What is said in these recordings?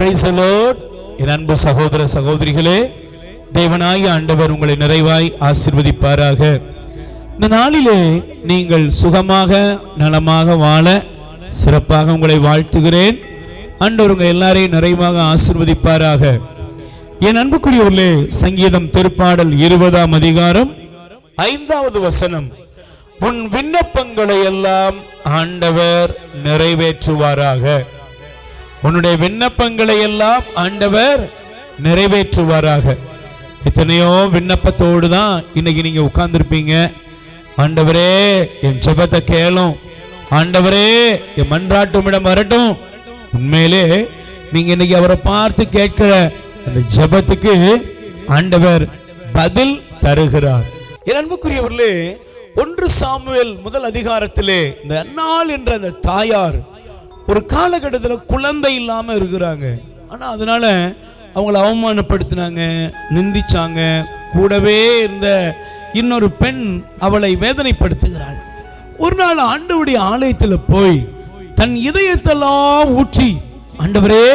Praise the Lord. என் அன்பு சகோதர சகோதரிகளே, தேவனாகிய ஆண்டவர் உங்களை நிறைவாய் ஆசீர்வதிப்பாராக. இந்த நாளிலே நீங்கள் சுகமாக நலமாக வாழ சிறப்பாக உங்களை வாழ்த்துகிறேன். ஆண்டவர் உங்கள் எல்லாரையும் நிறைவாக ஆசீர்வதிப்பாராக. என் அன்புக்குரியவர்களே, சங்கீதம் திருப்பாடல் 20ஆம் அதிகாரம் 5வது வசனம், உன் விண்ணப்பங்களை எல்லாம் ஆண்டவர் நிறைவேற்றுவாராக. உன்னுடைய விண்ணப்பங்களை எல்லாம் ஆண்டவர் நிறைவேற்றுவாராக. எத்தனையோ விண்ணப்பத்தோடு தான் இன்னைக்கு நீங்க உட்கார்ந்துருப்பீங்க. ஆண்டவரே என் ஜெபத்தை கேளும், ஆண்டவரே என் மன்றாட்டுமிடம் வரட்டும். உண்மையிலே நீங்க இன்னைக்கு அவரை பார்த்து கேட்கிற அந்த ஜெபத்துக்கு ஆண்டவர் பதில் தருகிறார். என் அன்புக்குரியவர்களே, 1 சாமுவேல் 1 அதிகாரத்திலே இந்த அன்னாள் என்ற அந்த தாயார் ஒரு காலகட்டத்தில் குழந்தை இல்லாம இருக்கிறாங்க. ஆனா அதனால அவங்களை அவமானப்படுத்தினாங்க, நிந்திச்சாங்க. கூடவே இருந்த இன்னொரு பெண் அவளை வேதனைப்படுத்துகிறாள். ஒரு நாள் ஆண்டவருடைய ஆலயத்தில் போய் தன் இதயத்தெல்லாம் ஊற்றி, ஆண்டவரே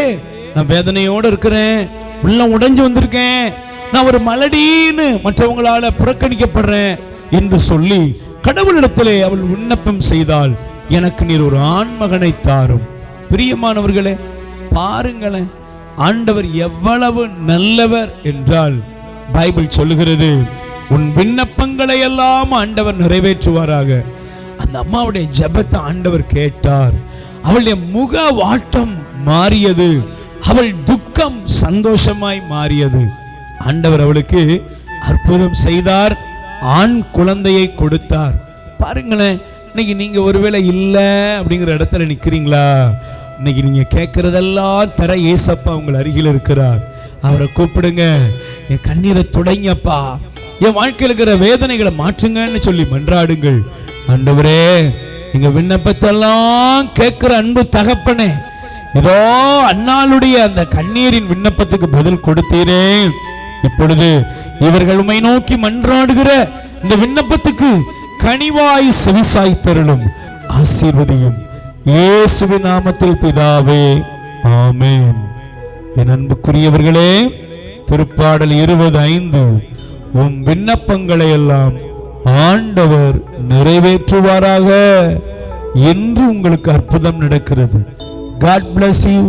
நான் வேதனையோடு இருக்கிறேன், உள்ளம் உடைஞ்சு வந்திருக்கேன், நான் ஒரு மலடின்னு மற்றவங்களால புறக்கணிக்கப்படுறேன் என்று சொல்லி கடவுளிடத்திலே அவள் விண்ணப்பம் செய்தாள், எனக்கு நீர் ஒரு ஆண் மகனை தாரும். பிரியமானவர்களே, பாருங்களேன் ஆண்டவர் எவ்வளவு நல்லவர் என்றால், பைபிள் சொல்லுகிறது உன் விண்ணப்பங்களை எல்லாம் ஆண்டவர் நிறைவேற்றுவாராக. அந்த அம்மாவுடைய ஜெபத்தை ஆண்டவர் கேட்டார். அவளுடைய முக வாட்டம் மாறியது, அவள் துக்கம் சந்தோஷமாய் மாறியது. ஆண்டவர் அவளுக்கு அற்புதம் செய்தார், ஆண் குழந்தையை கொடுத்தார். பாருங்களேன், இன்னைக்கு நீங்க ஒருவேளை இல்லை அப்படிங்கிற இடத்துல நிக்கிறீங்களா? இன்னைக்கு நீங்க கேட்கறதெல்லாம் தர ஏசப்பா உங்கள் அருகில் இருக்கிறார். அவரை கூப்பிடுங்க, என் கண்ணீரை துடைங்கப்பா, என் வாழ்க்கையில் இருக்கிற வேதனைகளை மாற்றுங்கன்னு சொல்லி மன்றாடுங்கள். ஆண்டவரே நீங்க விண்ணப்பத்தெல்லாம் கேட்கிற அன்பு தகப்பனே, ஏதோ அன்னாளுடைய அந்த கண்ணீரின் விண்ணப்பத்துக்கு பதில் கொடுத்தீரே. இப்பொழுது இவர்கள் உம்மை நோக்கி மன்றாடுகிற இந்த விண்ணப்பத்துக்கு கனிவாய் செவிசாய் தருளும், ஆசீர்வதியும். இயேசுவின் நாமத்தில் பிதாவே, ஆமென். என் அன்புக்குரியவர்களே, திருப்பாடல் 20:5, உம் விண்ணப்பங்களை எல்லாம் ஆண்டவர் நிறைவேற்றுவாராக என்று உங்களுக்கு அற்புதம் நடக்கிறது. God bless you.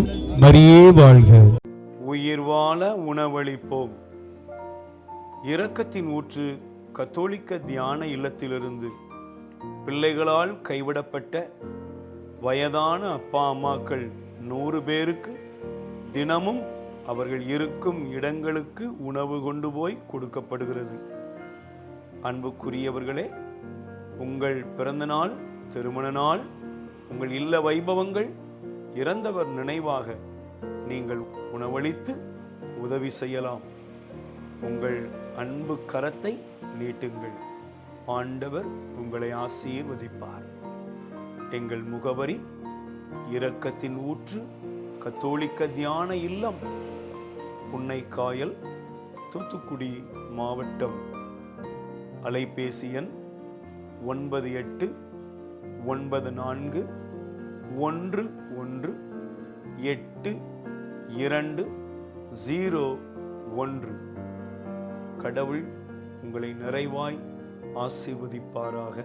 மரியே வாழ்க. உயிர் வாழ உணவளிப்போம். இரக்கத்தின் ஊற்று கத்தோலிக்க தியான இல்லத்திலிருந்து பிள்ளைகளால் கைவிடப்பட்ட வயதான அப்பா அம்மாக்கள் 100 பேருக்கு தினமும் அவர்கள் இருக்கும் இடங்களுக்கு உணவு கொண்டு போய் கொடுக்கப்படுகிறது. அன்புக்குரியவர்களே, உங்கள் பிறந்த நாள், திருமண நாள், உங்கள் இல்ல வைபவங்கள், இறந்தவர் நினைவாக நீங்கள் உணவளித்து உதவி செய்யலாம். உங்கள் அன்பு கரத்தை நீட்டுங்கள். ஆண்டவர் உங்களை ஆசீர்வதிப்பார். எங்கள் முகவரி: இரக்கத்தின் ஊற்று கத்தோலிக்க தியான இல்லம், புன்னைக்காயல், தூத்துக்குடி மாவட்டம். அலைபேசி எண் 9891182001. கடவுள் உங்களை நிறைவாய் ஆசீர்வதிப்பாராக.